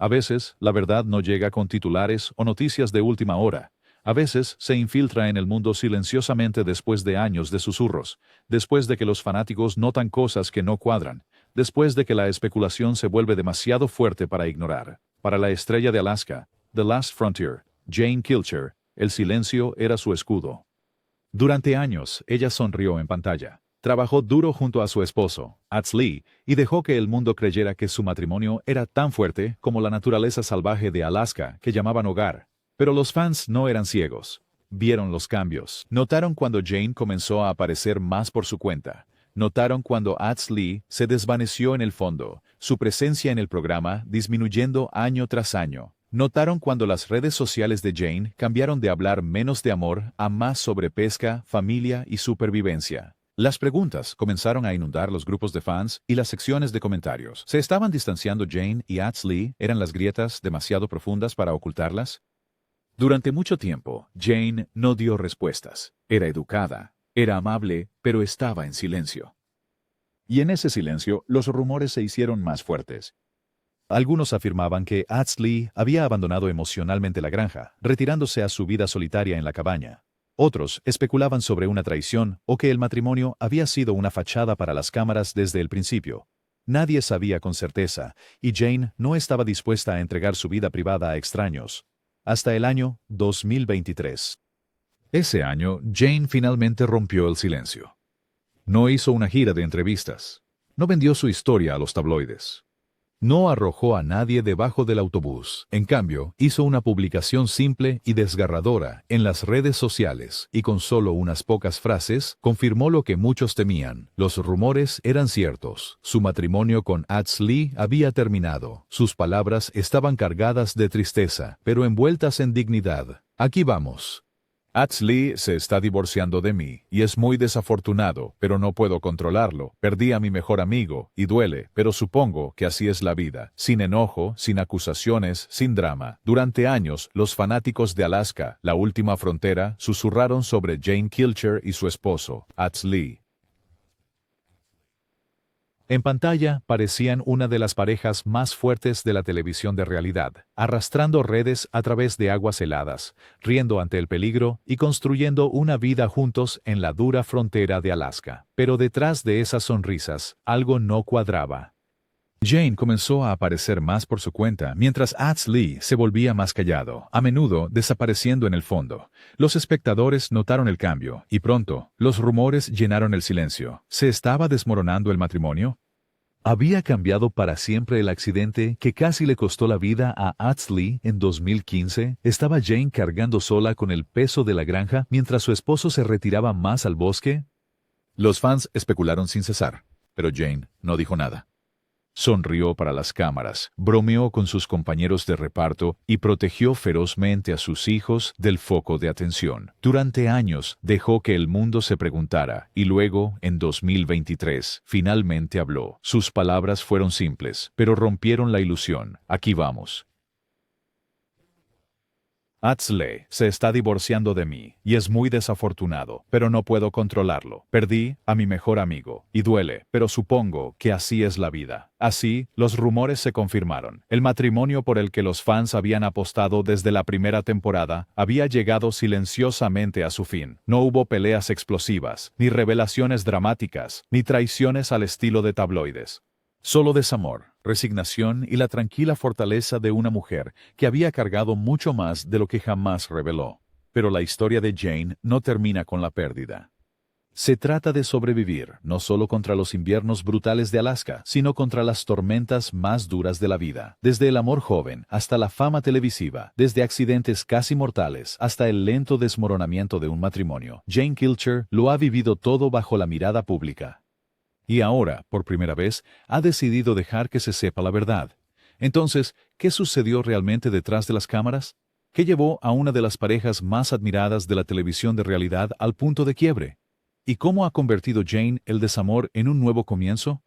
A veces, la verdad no llega con titulares o noticias de última hora. A veces, se infiltra en el mundo silenciosamente después de años de susurros, después de que los fanáticos notan cosas que no cuadran, después de que la especulación se vuelve demasiado fuerte para ignorar. Para la estrella de Alaska, The Last Frontier, Jane Kilcher, el silencio era su escudo. Durante años, ella sonrió en pantalla. Trabajó duro junto a su esposo, Ats Lee, y dejó que el mundo creyera que su matrimonio era tan fuerte como la naturaleza salvaje de Alaska que llamaban hogar. Pero los fans no eran ciegos. Vieron los cambios. Notaron cuando Jane comenzó a aparecer más por su cuenta. Notaron cuando Ats Lee se desvaneció en el fondo, su presencia en el programa disminuyendo año tras año. Notaron cuando las redes sociales de Jane cambiaron de hablar menos de amor a más sobre pesca, familia y supervivencia. Las preguntas comenzaron a inundar los grupos de fans y las secciones de comentarios. ¿Se estaban distanciando Jane y Ats Lee? ¿Eran las grietas demasiado profundas para ocultarlas? Durante mucho tiempo, Jane no dio respuestas. Era educada, era amable, pero estaba en silencio. Y en ese silencio, los rumores se hicieron más fuertes. Algunos afirmaban que Ats Lee había abandonado emocionalmente la granja, retirándose a su vida solitaria en la cabaña. Otros especulaban sobre una traición o que el matrimonio había sido una fachada para las cámaras desde el principio. Nadie sabía con certeza, y Jane no estaba dispuesta a entregar su vida privada a extraños. Hasta el año 2023. Ese año, Jane finalmente rompió el silencio. No hizo una gira de entrevistas. No vendió su historia a los tabloides. No arrojó a nadie debajo del autobús. En cambio, hizo una publicación simple y desgarradora en las redes sociales y con solo unas pocas frases confirmó lo que muchos temían. Los rumores eran ciertos. Su matrimonio con Ats Lee había terminado. Sus palabras estaban cargadas de tristeza, pero envueltas en dignidad. Aquí vamos. Ats Lee se está divorciando de mí, y es muy desafortunado, pero no puedo controlarlo. Perdí a mi mejor amigo, y duele, pero supongo que así es la vida. Sin enojo, sin acusaciones, sin drama. Durante años, los fanáticos de Alaska, la última frontera, susurraron sobre Jane Kilcher y su esposo, Ats Lee. En pantalla parecían una de las parejas más fuertes de la televisión de realidad, arrastrando redes a través de aguas heladas, riendo ante el peligro y construyendo una vida juntos en la dura frontera de Alaska. Pero detrás de esas sonrisas, algo no cuadraba. Jane comenzó a aparecer más por su cuenta, mientras Ats Lee se volvía más callado, a menudo desapareciendo en el fondo. Los espectadores notaron el cambio, y pronto, los rumores llenaron el silencio. ¿Se estaba desmoronando el matrimonio? ¿Había cambiado para siempre el accidente que casi le costó la vida a Ats Lee en 2015? ¿Estaba Jane cargando sola con el peso de la granja mientras su esposo se retiraba más al bosque? Los fans especularon sin cesar, pero Jane no dijo nada. Sonrió para las cámaras, bromeó con sus compañeros de reparto y protegió ferozmente a sus hijos del foco de atención. Durante años dejó que el mundo se preguntara y luego, en 2023, finalmente habló. Sus palabras fueron simples, pero rompieron la ilusión. Aquí vamos. Ats Lee se está divorciando de mí, y es muy desafortunado, pero no puedo controlarlo. Perdí a mi mejor amigo, y duele, pero supongo que así es la vida. Así, los rumores se confirmaron. El matrimonio por el que los fans habían apostado desde la primera temporada había llegado silenciosamente a su fin. No hubo peleas explosivas, ni revelaciones dramáticas, ni traiciones al estilo de tabloides. Solo desamor, resignación y la tranquila fortaleza de una mujer que había cargado mucho más de lo que jamás reveló. Pero la historia de Jane no termina con la pérdida. Se trata de sobrevivir, no solo contra los inviernos brutales de Alaska, sino contra las tormentas más duras de la vida. Desde el amor joven hasta la fama televisiva, desde accidentes casi mortales hasta el lento desmoronamiento de un matrimonio, Jane Kilcher lo ha vivido todo bajo la mirada pública. Y ahora, por primera vez, ha decidido dejar que se sepa la verdad. Entonces, ¿qué sucedió realmente detrás de las cámaras? ¿Qué llevó a una de las parejas más admiradas de la televisión de realidad al punto de quiebre? ¿Y cómo ha convertido Jane el desamor en un nuevo comienzo?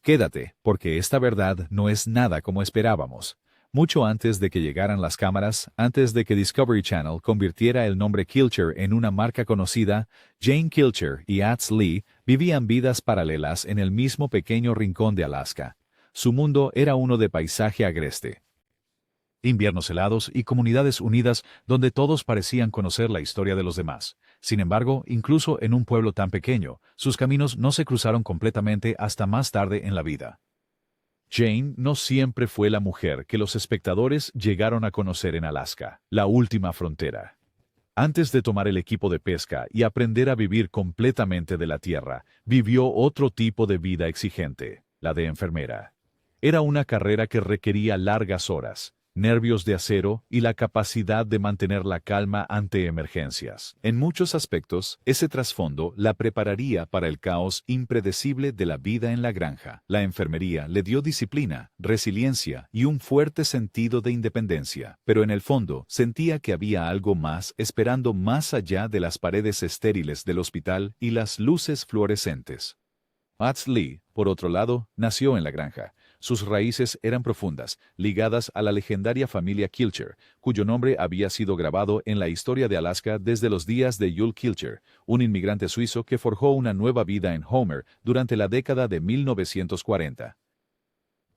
Quédate, porque esta verdad no es nada como esperábamos. Mucho antes de que llegaran las cámaras, antes de que Discovery Channel convirtiera el nombre Kilcher en una marca conocida, Jane Kilcher y Ats Lee vivían vidas paralelas en el mismo pequeño rincón de Alaska. Su mundo era uno de paisaje agreste. inviernos helados y comunidades unidas donde todos parecían conocer la historia de los demás. Sin embargo, incluso en un pueblo tan pequeño, sus caminos no se cruzaron completamente hasta más tarde en la vida. Jane no siempre fue la mujer que los espectadores llegaron a conocer en Alaska, la última frontera. Antes de tomar el equipo de pesca y aprender a vivir completamente de la tierra, vivió otro tipo de vida exigente, la de enfermera. Era una carrera que requería largas horas, nervios de acero y la capacidad de mantener la calma ante emergencias. En muchos aspectos, ese trasfondo la prepararía para el caos impredecible de la vida en la granja. La enfermería le dio disciplina, resiliencia y un fuerte sentido de independencia, pero en el fondo sentía que había algo más esperando más allá de las paredes estériles del hospital y las luces fluorescentes. Atz Lee, por otro lado, nació en la granja. Sus raíces eran profundas, ligadas a la legendaria familia Kilcher, cuyo nombre había sido grabado en la historia de Alaska desde los días de Yul Kilcher, un inmigrante suizo que forjó una nueva vida en Homer durante la década de 1940.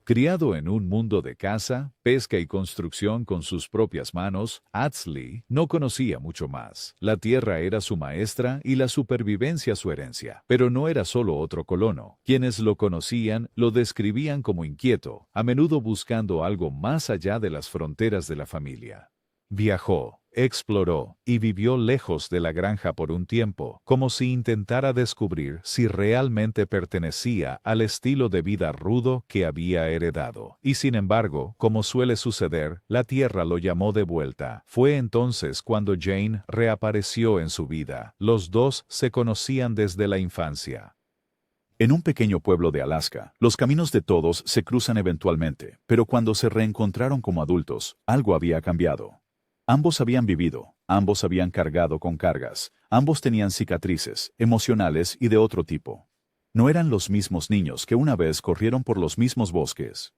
Criado en un mundo de caza, pesca y construcción con sus propias manos, Atz Lee no conocía mucho más. La tierra era su maestra y la supervivencia su herencia. Pero no era solo otro colono. Quienes lo conocían lo describían como inquieto, a menudo buscando algo más allá de las fronteras de la familia. Viajó, exploró y vivió lejos de la granja por un tiempo, como si intentara descubrir si realmente pertenecía al estilo de vida rudo que había heredado. Y sin embargo, como suele suceder, la tierra lo llamó de vuelta. Fue entonces cuando Jane reapareció en su vida. Los dos se conocían desde la infancia. En un pequeño pueblo de Alaska, los caminos de todos se cruzan eventualmente, pero cuando se reencontraron como adultos, algo había cambiado. Ambos habían vivido, ambos habían cargado con cargas, ambos tenían cicatrices, emocionales y de otro tipo. No eran los mismos niños que una vez corrieron por los mismos bosques.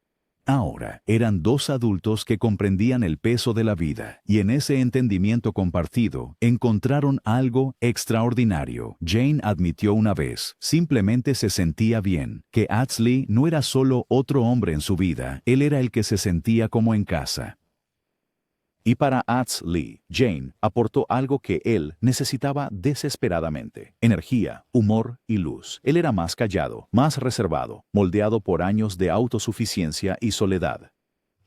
Ahora eran dos adultos que comprendían el peso de la vida, y en ese entendimiento compartido, encontraron algo extraordinario. Jane admitió una vez, simplemente se sentía bien, que Atz Lee no era solo otro hombre en su vida, él era el que se sentía como en casa. Y para Atz Lee, Jane aportó algo que él necesitaba desesperadamente: energía, humor y luz. Él era más callado, más reservado, moldeado por años de autosuficiencia y soledad.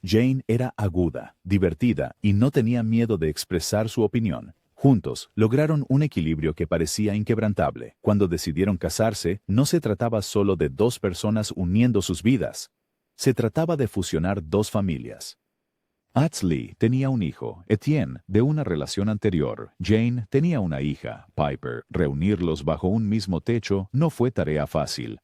Jane era aguda, divertida y no tenía miedo de expresar su opinión. Juntos, lograron un equilibrio que parecía inquebrantable. Cuando decidieron casarse, no se trataba solo de dos personas uniendo sus vidas. Se trataba de fusionar dos familias. Atz Lee tenía un hijo, Etienne, de una relación anterior. Jane tenía una hija, Piper. Reunirlos bajo un mismo techo no fue tarea fácil.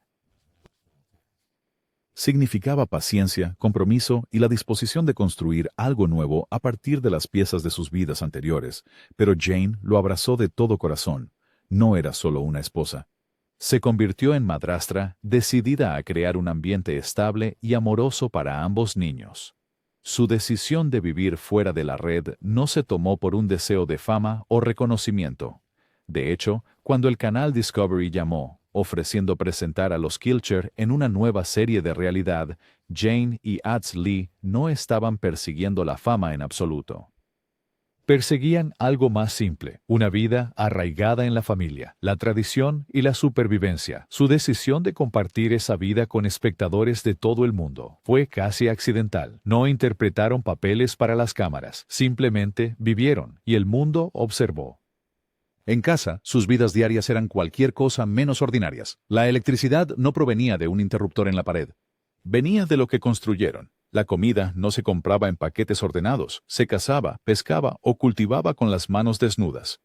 Significaba paciencia, compromiso y la disposición de construir algo nuevo a partir de las piezas de sus vidas anteriores. Pero Jane lo abrazó de todo corazón. No era solo una esposa. Se convirtió en madrastra, decidida a crear un ambiente estable y amoroso para ambos niños. Su decisión de vivir fuera de la red no se tomó por un deseo de fama o reconocimiento. De hecho, cuando el canal Discovery llamó, ofreciendo presentar a los Kilcher en una nueva serie de realidad, Jane y Atz Lee no estaban persiguiendo la fama en absoluto. Perseguían algo más simple, una vida arraigada en la familia, la tradición y la supervivencia. Su decisión de compartir esa vida con espectadores de todo el mundo fue casi accidental. No interpretaron papeles para las cámaras, simplemente vivieron y el mundo observó. En casa, sus vidas diarias eran cualquier cosa menos ordinarias. La electricidad no provenía de un interruptor en la pared. Venía de lo que construyeron. La comida no se compraba en paquetes ordenados, se cazaba, pescaba o cultivaba con las manos desnudas.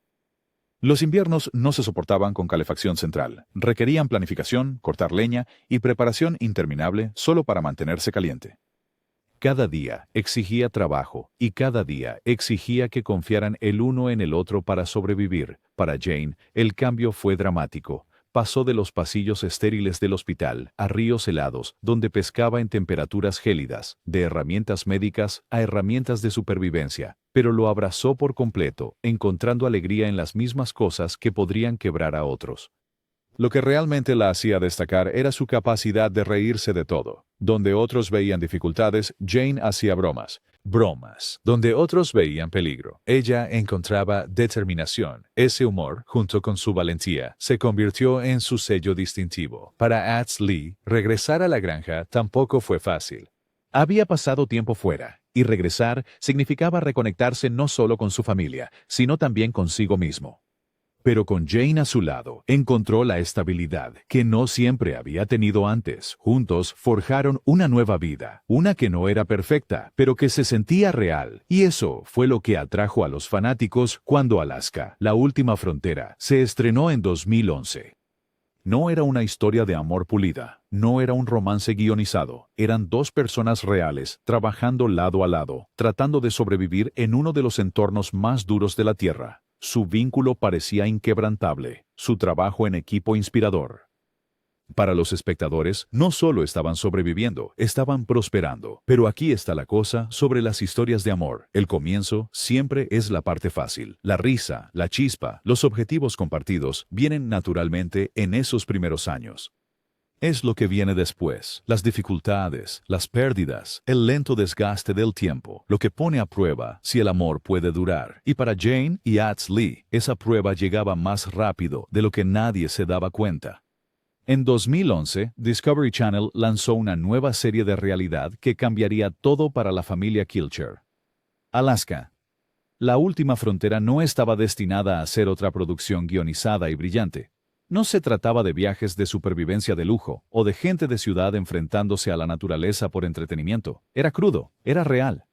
Los inviernos no se soportaban con calefacción central. Requerían planificación, cortar leña y preparación interminable solo para mantenerse caliente. Cada día exigía trabajo y cada día exigía que confiaran el uno en el otro para sobrevivir. Para Jane, el cambio fue dramático. Pasó de los pasillos estériles del hospital a ríos helados, donde pescaba en temperaturas gélidas, de herramientas médicas a herramientas de supervivencia, pero lo abrazó por completo, encontrando alegría en las mismas cosas que podrían quebrar a otros. Lo que realmente la hacía destacar era su capacidad de reírse de todo. Donde otros veían dificultades, Jane hacía bromas. bromas. Donde otros veían peligro, ella encontraba determinación. Ese humor, junto con su valentía, se convirtió en su sello distintivo. Para Atz Lee, regresar a la granja tampoco fue fácil. Había pasado tiempo fuera, y regresar significaba reconectarse no solo con su familia, sino también consigo mismo. Pero con Jane a su lado, encontró la estabilidad que no siempre había tenido antes. Juntos forjaron una nueva vida, una que no era perfecta, pero que se sentía real. Y eso fue lo que atrajo a los fanáticos cuando Alaska, la última frontera, se estrenó en 2011. No era una historia de amor pulida, no era un romance guionizado, eran dos personas reales, trabajando lado a lado, tratando de sobrevivir en uno de los entornos más duros de la Tierra. Su vínculo parecía inquebrantable, su trabajo en equipo inspirador. Para los espectadores, no solo estaban sobreviviendo, estaban prosperando. Pero aquí está la cosa sobre las historias de amor. El comienzo siempre es la parte fácil. La risa, la chispa, los objetivos compartidos vienen naturalmente en esos primeros años. Es lo que viene después, las dificultades, las pérdidas, el lento desgaste del tiempo, lo que pone a prueba si el amor puede durar. Y para Jane y Atz Lee, esa prueba llegaba más rápido de lo que nadie se daba cuenta. En 2011, Discovery Channel lanzó una nueva serie de realidad que cambiaría todo para la familia Kilcher. Alaska. La última frontera no estaba destinada a ser otra producción guionizada y brillante. No se trataba de viajes de supervivencia de lujo o de gente de ciudad enfrentándose a la naturaleza por entretenimiento. Era crudo, era real.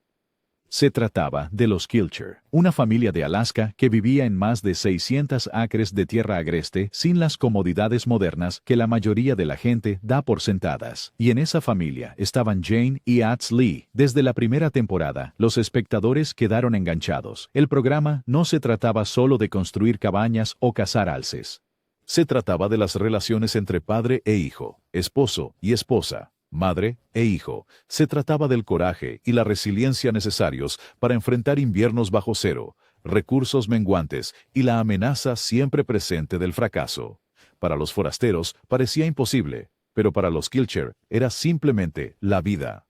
Se trataba de los Kilcher, una familia de Alaska que vivía en más de 600 acres de tierra agreste sin las comodidades modernas que la mayoría de la gente da por sentadas. Y en esa familia estaban Jane y Atz Lee. Desde la primera temporada, los espectadores quedaron enganchados. El programa no se trataba solo de construir cabañas o cazar alces. Se trataba de las relaciones entre padre e hijo, esposo y esposa, madre e hijo. Se trataba del coraje y la resiliencia necesarios para enfrentar inviernos bajo cero, recursos menguantes y la amenaza siempre presente del fracaso. Para los forasteros parecía imposible, pero para los Kilcher era simplemente la vida.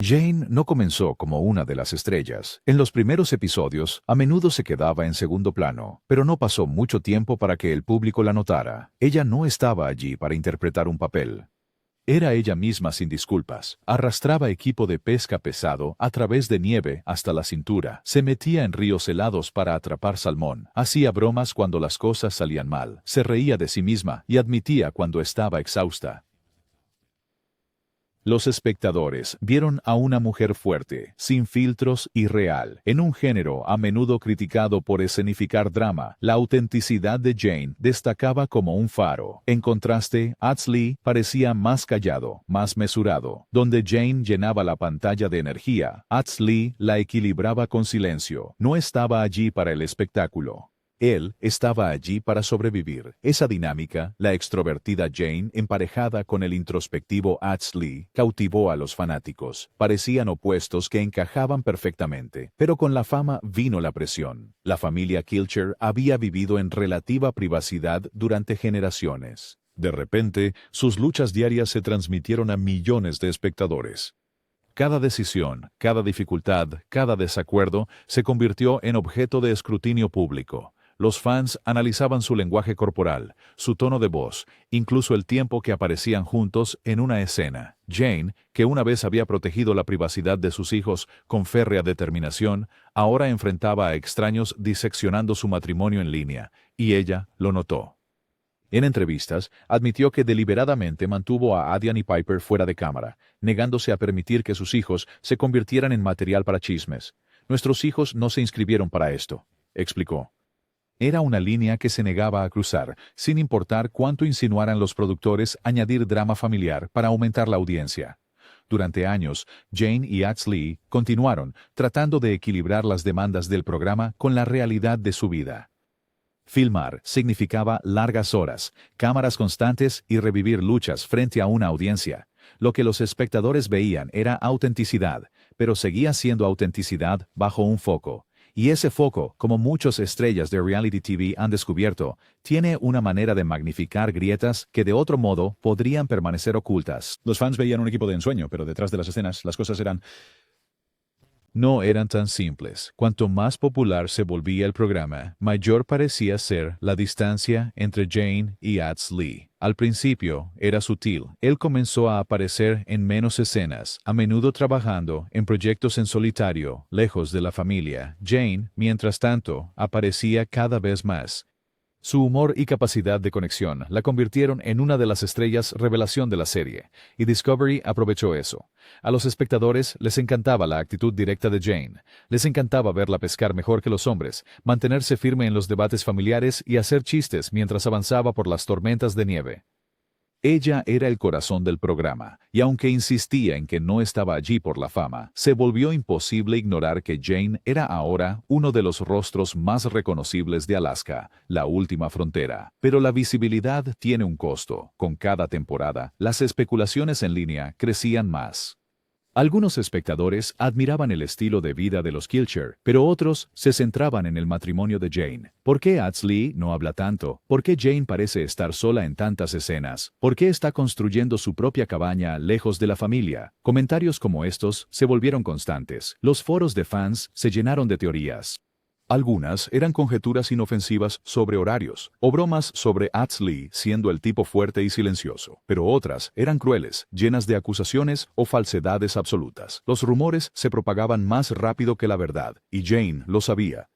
Jane no comenzó como una de las estrellas. En los primeros episodios, a menudo se quedaba en segundo plano, pero no pasó mucho tiempo para que el público la notara. Ella no estaba allí para interpretar un papel. Era ella misma sin disculpas. Arrastraba equipo de pesca pesado a través de nieve hasta la cintura. Se metía en ríos helados para atrapar salmón. Hacía bromas cuando las cosas salían mal. Se reía de sí misma y admitía cuando estaba exhausta. Los espectadores vieron a una mujer fuerte, sin filtros y real, en un género a menudo criticado por escenificar drama. La autenticidad de Jane destacaba como un faro. En contraste, Atz Lee parecía más callado, más mesurado. Donde Jane llenaba la pantalla de energía, Atz Lee la equilibraba con silencio. No estaba allí para el espectáculo. Él estaba allí para sobrevivir. Esa dinámica, la extrovertida Jane emparejada con el introspectivo Atz Lee, cautivó a los fanáticos. Parecían opuestos que encajaban perfectamente, pero con la fama vino la presión. La familia Kilcher había vivido en relativa privacidad durante generaciones. De repente, sus luchas diarias se transmitieron a millones de espectadores. Cada decisión, cada dificultad, cada desacuerdo se convirtió en objeto de escrutinio público. Los fans analizaban su lenguaje corporal, su tono de voz, incluso el tiempo que aparecían juntos en una escena. Jane, que una vez había protegido la privacidad de sus hijos con férrea determinación, ahora enfrentaba a extraños diseccionando su matrimonio en línea, y ella lo notó. En entrevistas, admitió que deliberadamente mantuvo a Adian y Piper fuera de cámara, negándose a permitir que sus hijos se convirtieran en material para chismes. Nuestros hijos no se inscribieron para esto, explicó. Era una línea que se negaba a cruzar, sin importar cuánto insinuaran los productores añadir drama familiar para aumentar la audiencia. Durante años, Jane y Atz Lee continuaron tratando de equilibrar las demandas del programa con la realidad de su vida. Filmar significaba largas horas, cámaras constantes y revivir luchas frente a una audiencia. Lo que los espectadores veían era autenticidad, pero seguía siendo autenticidad bajo un foco. Y ese foco, como muchas estrellas de reality TV han descubierto, tiene una manera de magnificar grietas que de otro modo podrían permanecer ocultas. Los fans veían un equipo de ensueño, pero detrás de las escenas las cosas eran no eran tan simples. Cuanto más popular se volvía el programa, mayor parecía ser la distancia entre Jane y Atz Lee. Al principio era sutil. Él comenzó a aparecer en menos escenas, a menudo trabajando en proyectos en solitario, lejos de la familia. Jane, mientras tanto, aparecía cada vez más. Su humor y capacidad de conexión la convirtieron en una de las estrellas revelación de la serie, y Discovery aprovechó eso. A los espectadores les encantaba la actitud directa de Jane, les encantaba verla pescar mejor que los hombres, mantenerse firme en los debates familiares y hacer chistes mientras avanzaba por las tormentas de nieve. Ella era el corazón del programa, y aunque insistía en que no estaba allí por la fama, se volvió imposible ignorar que Jane era ahora uno de los rostros más reconocibles de Alaska, la última frontera. Pero la visibilidad tiene un costo. Con cada temporada, las especulaciones en línea crecían más. Algunos espectadores admiraban el estilo de vida de los Kilcher, pero otros se centraban en el matrimonio de Jane. ¿Por qué Atz Lee no habla tanto? ¿Por qué Jane parece estar sola en tantas escenas? ¿Por qué está construyendo su propia cabaña lejos de la familia? Comentarios como estos se volvieron constantes. Los foros de fans se llenaron de teorías. Algunas eran conjeturas inofensivas sobre horarios, o bromas sobre Atz Lee siendo el tipo fuerte y silencioso, pero otras eran crueles, llenas de acusaciones o falsedades absolutas. Los rumores se propagaban más rápido que la verdad, y Jane lo sabía.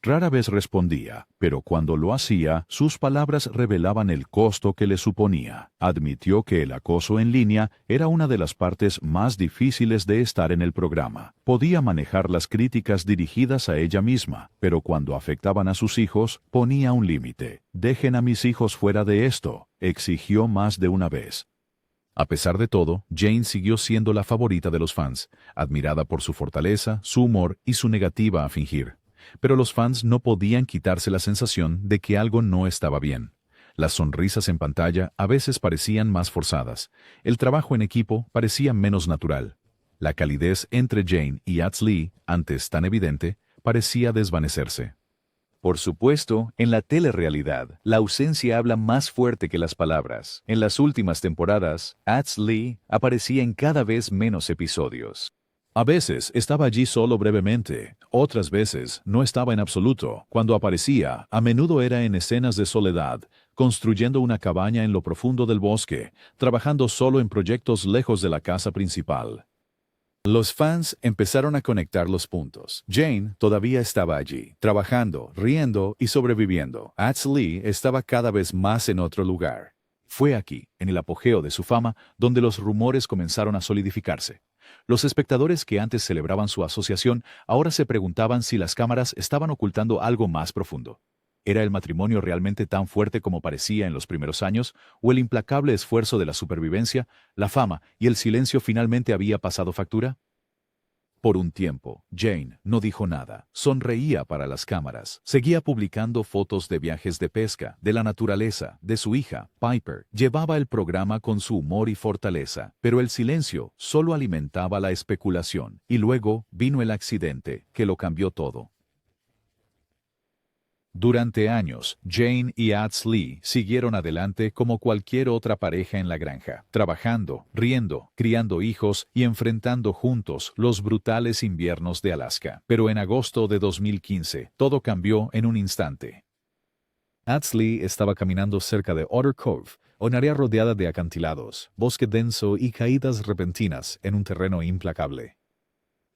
Rara vez respondía, pero cuando lo hacía, sus palabras revelaban el costo que le suponía. Admitió que el acoso en línea era una de las partes más difíciles de estar en el programa. Podía manejar las críticas dirigidas a ella misma, pero cuando afectaban a sus hijos, ponía un límite. «Dejen a mis hijos fuera de esto», exigió más de una vez. A pesar de todo, Jane siguió siendo la favorita de los fans, admirada por su fortaleza, su humor y su negativa a fingir. Pero los fans no podían quitarse la sensación de que algo no estaba bien. Las sonrisas en pantalla a veces parecían más forzadas. El trabajo en equipo parecía menos natural. La calidez entre Jane y Atz Lee, antes tan evidente, parecía desvanecerse. Por supuesto, en la telerrealidad, la ausencia habla más fuerte que las palabras. En las últimas temporadas, Atz Lee aparecía en cada vez menos episodios. A veces estaba allí solo brevemente, otras veces no estaba en absoluto. Cuando aparecía, a menudo era en escenas de soledad, construyendo una cabaña en lo profundo del bosque, trabajando solo en proyectos lejos de la casa principal. Los fans empezaron a conectar los puntos. Jane todavía estaba allí, trabajando, riendo y sobreviviendo. Atz Lee estaba cada vez más en otro lugar. Fue aquí, en el apogeo de su fama, donde los rumores comenzaron a solidificarse. Los espectadores que antes celebraban su asociación ahora se preguntaban si las cámaras estaban ocultando algo más profundo. ¿Era el matrimonio realmente tan fuerte como parecía en los primeros años, o el implacable esfuerzo de la supervivencia, la fama y el silencio finalmente había pasado factura? Por un tiempo, Jane no dijo nada, sonreía para las cámaras, seguía publicando fotos de viajes de pesca, de la naturaleza, de su hija, Piper, llevaba el programa con su humor y fortaleza, pero el silencio solo alimentaba la especulación, y luego vino el accidente, que lo cambió todo. Durante años, Jane y Atz Lee siguieron adelante como cualquier otra pareja en la granja, trabajando, riendo, criando hijos y enfrentando juntos los brutales inviernos de Alaska. Pero en agosto de 2015, todo cambió en un instante. Atz Lee estaba caminando cerca de Otter Cove, un área rodeada de acantilados, bosque denso y caídas repentinas en un terreno implacable.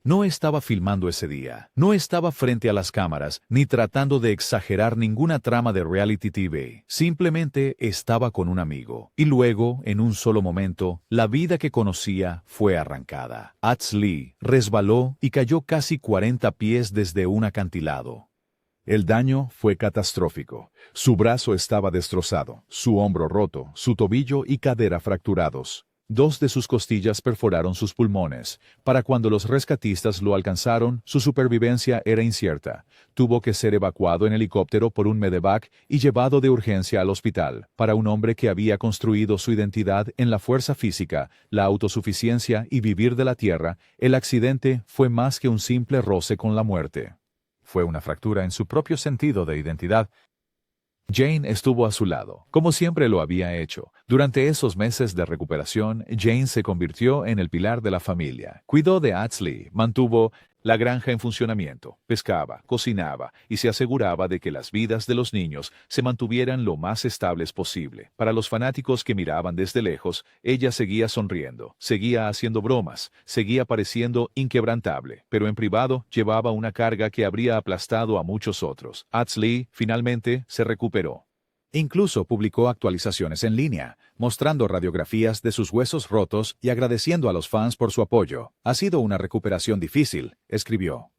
No estaba filmando ese día, no estaba frente a las cámaras, ni tratando de exagerar ninguna trama de reality TV. Simplemente estaba con un amigo. Y luego, en un solo momento, la vida que conocía fue arrancada. Atz Lee resbaló y cayó casi 40 pies desde un acantilado. El daño fue catastrófico. Su brazo estaba destrozado, su hombro roto, su tobillo y cadera fracturados. 2 de sus costillas perforaron sus pulmones. Para cuando los rescatistas lo alcanzaron, su supervivencia era incierta. Tuvo que ser evacuado en helicóptero por un medevac y llevado de urgencia al hospital. Para un hombre que había construido su identidad en la fuerza física, la autosuficiencia y vivir de la tierra, el accidente fue más que un simple roce con la muerte. Fue una fractura en su propio sentido de identidad. Jane estuvo a su lado, como siempre lo había hecho. Durante esos meses de recuperación, Jane se convirtió en el pilar de la familia. Cuidó de Atz Lee, mantuvo La granja en funcionamiento, pescaba, cocinaba y se aseguraba de que las vidas de los niños se mantuvieran lo más estables posible. Para los fanáticos que miraban desde lejos, ella seguía sonriendo, seguía haciendo bromas, seguía pareciendo inquebrantable, pero en privado llevaba una carga que habría aplastado a muchos otros. Atz Lee finalmente se recuperó. Incluso publicó actualizaciones en línea, mostrando radiografías de sus huesos rotos y agradeciendo a los fans por su apoyo. Ha sido una recuperación difícil, escribió.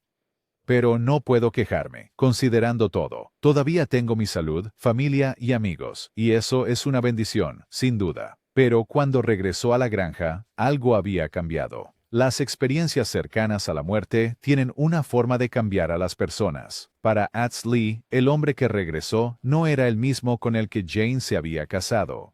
Pero no puedo quejarme, considerando todo. Todavía tengo mi salud, familia y amigos, y eso es una bendición, sin duda. Pero cuando regresó a la granja, algo había cambiado. Las experiencias cercanas a la muerte tienen una forma de cambiar a las personas. Para Atz Lee, el hombre que regresó no era el mismo con el que Jane se había casado.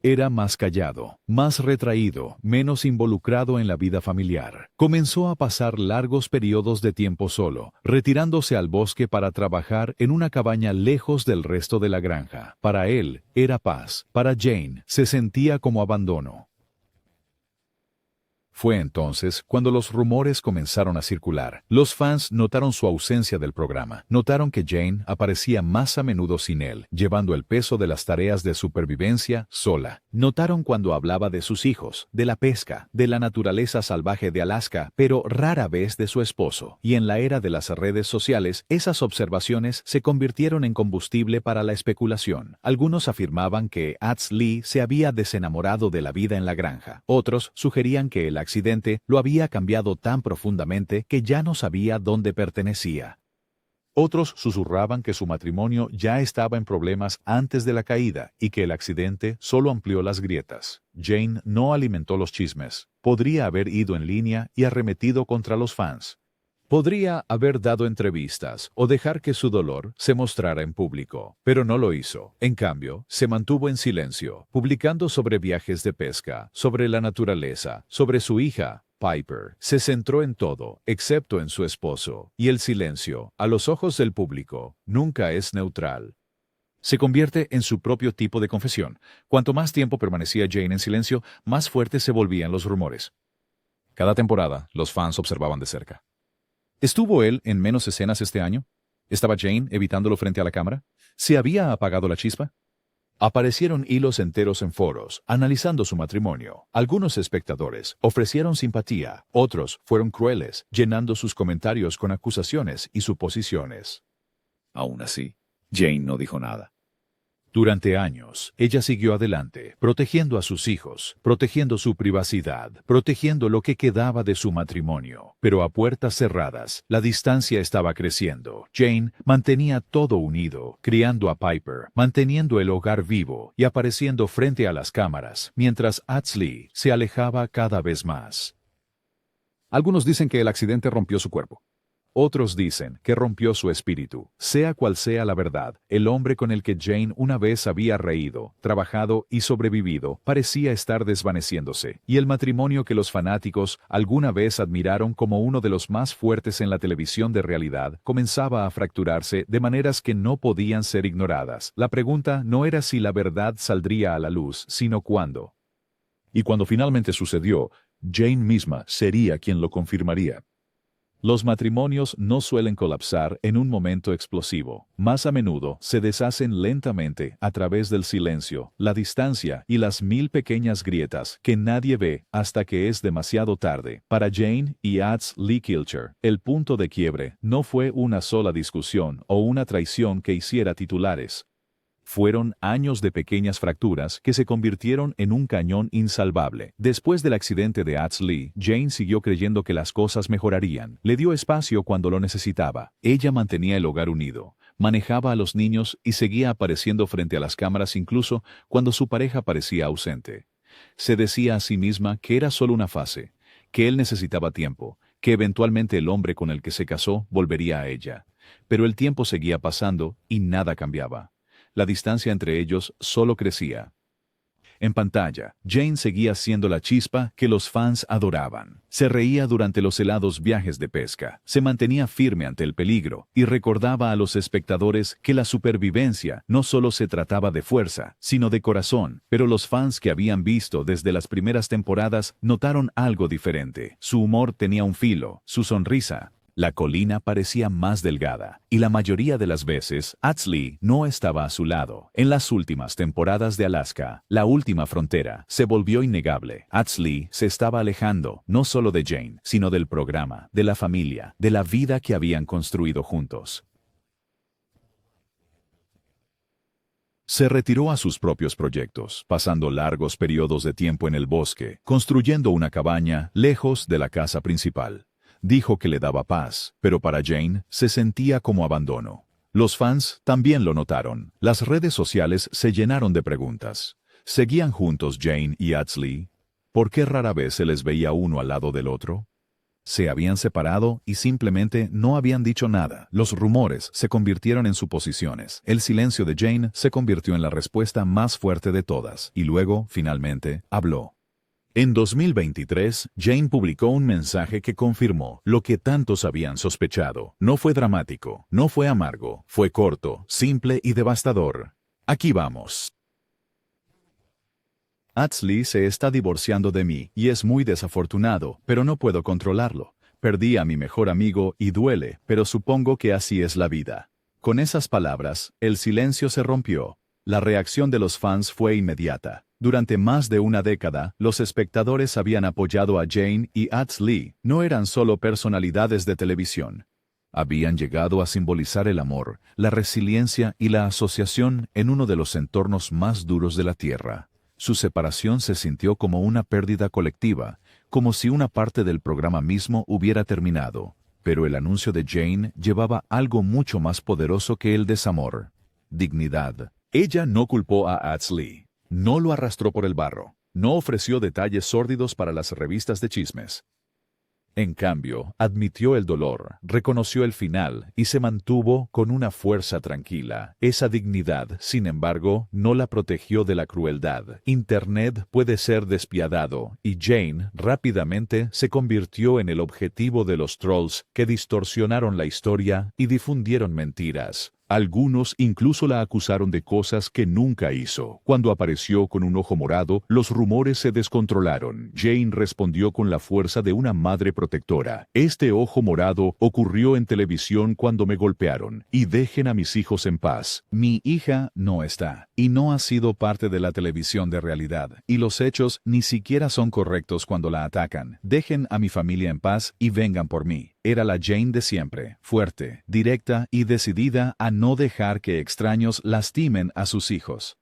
Era más callado, más retraído, menos involucrado en la vida familiar. Comenzó a pasar largos periodos de tiempo solo, retirándose al bosque para trabajar en una cabaña lejos del resto de la granja. Para él, era paz. Para Jane, se sentía como abandono. Fue entonces cuando los rumores comenzaron a circular. Los fans notaron su ausencia del programa. Notaron que Jane aparecía más a menudo sin él, llevando el peso de las tareas de supervivencia sola. Notaron cuando hablaba de sus hijos, de la pesca, de la naturaleza salvaje de Alaska, pero rara vez de su esposo. Y en la era de las redes sociales, esas observaciones se convirtieron en combustible para la especulación. Algunos afirmaban que Atz Lee se había desenamorado de la vida en la granja. Otros sugerían que el accidente lo había cambiado tan profundamente que ya no sabía dónde pertenecía. Otros susurraban que su matrimonio ya estaba en problemas antes de la caída y que el accidente solo amplió las grietas. Jane no alimentó los chismes. Podría haber ido en línea y arremetido contra los fans. Podría haber dado entrevistas o dejar que su dolor se mostrara en público, pero no lo hizo. En cambio, se mantuvo en silencio, publicando sobre viajes de pesca, sobre la naturaleza, sobre su hija, Piper. Se centró en todo, excepto en su esposo, y el silencio, a los ojos del público, nunca es neutral. Se convierte en su propio tipo de confesión. Cuanto más tiempo permanecía Jane en silencio, más fuertes se volvían los rumores. Cada temporada, los fans observaban de cerca. ¿Estuvo él en menos escenas este año? ¿Estaba Jane evitándolo frente a la cámara? ¿Se había apagado la chispa? Aparecieron hilos enteros en foros, analizando su matrimonio. Algunos espectadores ofrecieron simpatía, otros fueron crueles, llenando sus comentarios con acusaciones y suposiciones. Aún así, Jane no dijo nada. Durante años, ella siguió adelante, protegiendo a sus hijos, protegiendo su privacidad, protegiendo lo que quedaba de su matrimonio. Pero a puertas cerradas, la distancia estaba creciendo. Jane mantenía todo unido, criando a Piper, manteniendo el hogar vivo y apareciendo frente a las cámaras, mientras Atz Lee se alejaba cada vez más. Algunos dicen que el accidente rompió su cuerpo. Otros dicen que rompió su espíritu. Sea cual sea la verdad, el hombre con el que Jane una vez había reído, trabajado y sobrevivido parecía estar desvaneciéndose, y el matrimonio que los fanáticos alguna vez admiraron como uno de los más fuertes en la televisión de realidad comenzaba a fracturarse de maneras que no podían ser ignoradas. La pregunta no era si la verdad saldría a la luz, sino cuándo. Y cuando finalmente sucedió, Jane misma sería quien lo confirmaría. Los matrimonios no suelen colapsar en un momento explosivo. Más a menudo se deshacen lentamente a través del silencio, la distancia y las 1000 pequeñas grietas que nadie ve hasta que es demasiado tarde. Para Jane y Atz Lee Kilcher, el punto de quiebre no fue una sola discusión o una traición que hiciera titulares. Fueron años de pequeñas fracturas que se convirtieron en un cañón insalvable. Después del accidente de Atz Lee, Jane siguió creyendo que las cosas mejorarían. Le dio espacio cuando lo necesitaba. Ella mantenía el hogar unido, manejaba a los niños y seguía apareciendo frente a las cámaras incluso cuando su pareja parecía ausente. Se decía a sí misma que era solo una fase, que él necesitaba tiempo, que eventualmente el hombre con el que se casó volvería a ella. Pero el tiempo seguía pasando y nada cambiaba. La distancia entre ellos solo crecía. En pantalla, Jane seguía siendo la chispa que los fans adoraban. Se reía durante los helados viajes de pesca, se mantenía firme ante el peligro y recordaba a los espectadores que la supervivencia no solo se trataba de fuerza, sino de corazón. Pero los fans que habían visto desde las primeras temporadas notaron algo diferente. Su humor tenía un filo, su sonrisa, La colina parecía más delgada, y la mayoría de las veces, Atsley no estaba a su lado. En las últimas temporadas de Alaska, la última frontera se volvió innegable. Atsley se estaba alejando, no solo de Jane, sino del programa, de la familia, de la vida que habían construido juntos. Se retiró a sus propios proyectos, pasando largos periodos de tiempo en el bosque, construyendo una cabaña lejos de la casa principal. Dijo que le daba paz, pero para Jane se sentía como abandono. Los fans también lo notaron. Las redes sociales se llenaron de preguntas. ¿Seguían juntos Jane y Atsley? ¿Por qué rara vez se les veía uno al lado del otro? Se habían separado y simplemente no habían dicho nada. Los rumores se convirtieron en suposiciones. El silencio de Jane se convirtió en la respuesta más fuerte de todas. Y luego, finalmente, habló. En 2023, Jane publicó un mensaje que confirmó lo que tantos habían sospechado. No fue dramático, no fue amargo, fue corto, simple y devastador. Aquí vamos. Atsley se está divorciando de mí y es muy desafortunado, pero no puedo controlarlo. Perdí a mi mejor amigo y duele, pero supongo que así es la vida. Con esas palabras, el silencio se rompió. La reacción de los fans fue inmediata. Durante más de una década, los espectadores habían apoyado a Jane y Atsley. No eran solo personalidades de televisión. Habían llegado a simbolizar el amor, la resiliencia y la asociación en uno de los entornos más duros de la Tierra. Su separación se sintió como una pérdida colectiva, como si una parte del programa mismo hubiera terminado. Pero el anuncio de Jane llevaba algo mucho más poderoso que el desamor: dignidad. Ella no culpó a Atsley. No lo arrastró por el barro. No ofreció detalles sórdidos para las revistas de chismes. En cambio, admitió el dolor, reconoció el final y se mantuvo con una fuerza tranquila. Esa dignidad, sin embargo, no la protegió de la crueldad. Internet puede ser despiadado, y Jane rápidamente se convirtió en el objetivo de los trolls que distorsionaron la historia y difundieron mentiras. Algunos incluso la acusaron de cosas que nunca hizo. Cuando apareció con un ojo morado, los rumores se descontrolaron. Jane respondió con la fuerza de una madre protectora. Este ojo morado ocurrió en televisión cuando me golpearon. Y dejen a mis hijos en paz. Mi hija no está. Y no ha sido parte de la televisión de realidad. Y los hechos ni siquiera son correctos cuando la atacan. Dejen a mi familia en paz y vengan por mí. Era la Jane de siempre, fuerte, directa y decidida a no dejar que extraños lastimen a sus hijos.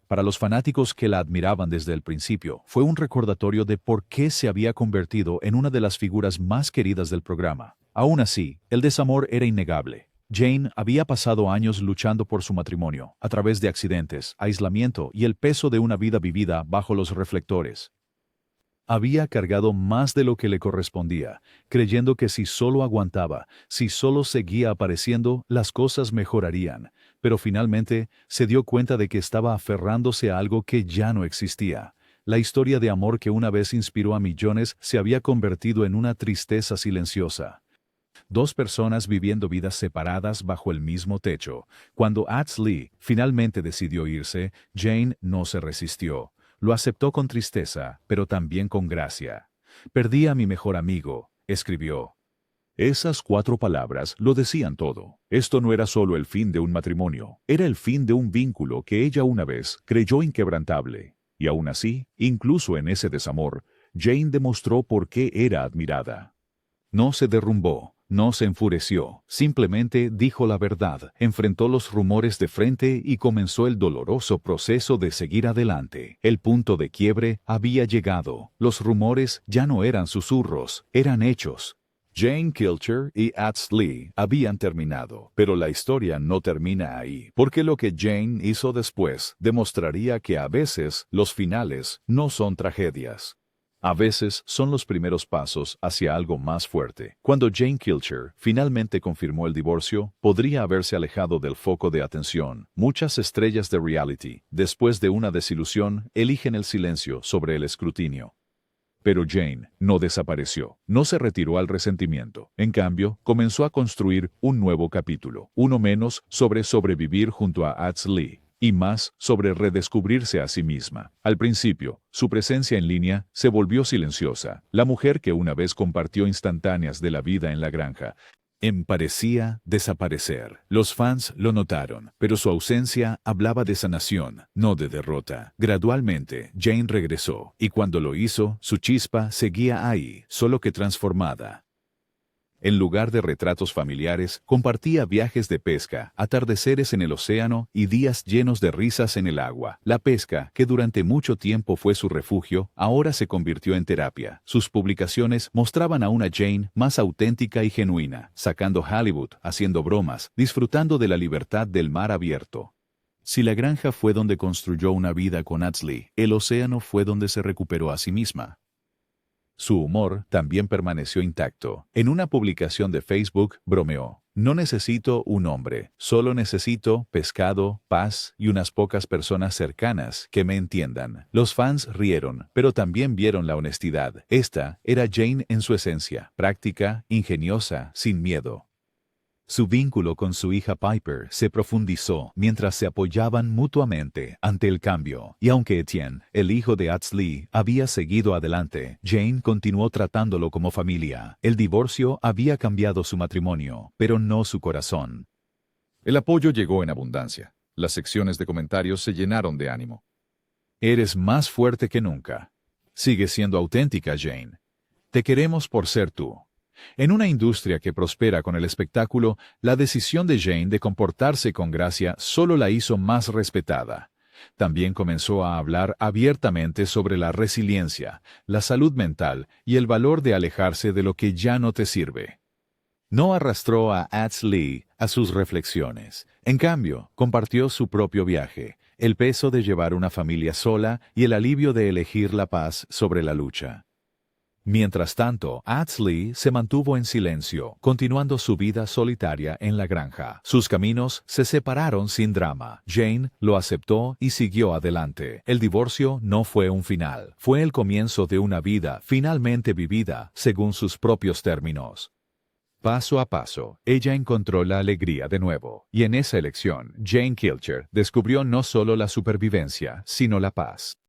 Para los fanáticos que la admiraban desde el principio, fue un recordatorio de por qué se había convertido en una de las figuras más queridas del programa. Aún así, el desamor era innegable. Jane había pasado años luchando por su matrimonio, a través de accidentes, aislamiento y el peso de una vida vivida bajo los reflectores. Había cargado más de lo que le correspondía, creyendo que si solo aguantaba, si solo seguía apareciendo, las cosas mejorarían. Pero finalmente se dio cuenta de que estaba aferrándose a algo que ya no existía. La historia de amor que una vez inspiró a millones se había convertido en una tristeza silenciosa. Dos personas viviendo vidas separadas bajo el mismo techo. Cuando Atsley finalmente decidió irse, Jane no se resistió. Lo aceptó con tristeza, pero también con gracia. «Perdí a mi mejor amigo», escribió. Esas 4 palabras lo decían todo. Esto no era solo el fin de un matrimonio, era el fin de un vínculo que ella una vez creyó inquebrantable. Y aún así, incluso en ese desamor, Jane demostró por qué era admirada. No se derrumbó. No se enfureció, simplemente dijo la verdad, enfrentó los rumores de frente y comenzó el doloroso proceso de seguir adelante. El punto de quiebre había llegado. Los rumores ya no eran susurros, eran hechos. Jane Kilcher y Atsley habían terminado, pero la historia no termina ahí, porque lo que Jane hizo después demostraría que a veces los finales no son tragedias. A veces son los primeros pasos hacia algo más fuerte. Cuando Jane Kilcher finalmente confirmó el divorcio, podría haberse alejado del foco de atención. Muchas estrellas de reality, después de una desilusión, eligen el silencio sobre el escrutinio. Pero Jane no desapareció, no se retiró al resentimiento. En cambio, comenzó a construir un nuevo capítulo, uno menos sobre sobrevivir junto a Atsley, y más sobre redescubrirse a sí misma. Al principio, su presencia en línea se volvió silenciosa. La mujer que una vez compartió instantáneas de la vida en la granja Parecía desaparecer. Los fans lo notaron, pero su ausencia hablaba de sanación, no de derrota. Gradualmente, Jane regresó, y cuando lo hizo, su chispa seguía ahí, solo que transformada. En lugar de retratos familiares, compartía viajes de pesca, atardeceres en el océano y días llenos de risas en el agua. La pesca, que durante mucho tiempo fue su refugio, ahora se convirtió en terapia. Sus publicaciones mostraban a una Jane más auténtica y genuina, sacando Hollywood, haciendo bromas, disfrutando de la libertad del mar abierto. Si la granja fue donde construyó una vida con Adsley, el océano fue donde se recuperó a sí misma. Su humor también permaneció intacto. En una publicación de Facebook, bromeó: "No necesito un hombre, solo necesito pescado, paz y unas pocas personas cercanas que me entiendan". Los fans rieron, pero también vieron la honestidad. Esta era Jane en su esencia, práctica, ingeniosa, sin miedo. Su vínculo con su hija Piper se profundizó mientras se apoyaban mutuamente ante el cambio, y aunque Etienne, el hijo de Adsley, había seguido adelante, Jane continuó tratándolo como familia. El divorcio había cambiado su matrimonio, pero no su corazón. El apoyo llegó en abundancia. Las secciones de comentarios se llenaron de ánimo. Eres más fuerte que nunca. Sigue siendo auténtica, Jane. Te queremos por ser tú. En una industria que prospera con el espectáculo, la decisión de Jane de comportarse con gracia solo la hizo más respetada. También comenzó a hablar abiertamente sobre la resiliencia, la salud mental y el valor de alejarse de lo que ya no te sirve. No arrastró a Adsley a sus reflexiones. En cambio, compartió su propio viaje, el peso de llevar una familia sola y el alivio de elegir la paz sobre la lucha. Mientras tanto, Adsley se mantuvo en silencio, continuando su vida solitaria en la granja. Sus caminos se separaron sin drama. Jane lo aceptó y siguió adelante. El divorcio no fue un final, fue el comienzo de una vida finalmente vivida según sus propios términos. Paso a paso, ella encontró la alegría de nuevo, y en esa elección, Jane Kilcher descubrió no solo la supervivencia, sino la paz.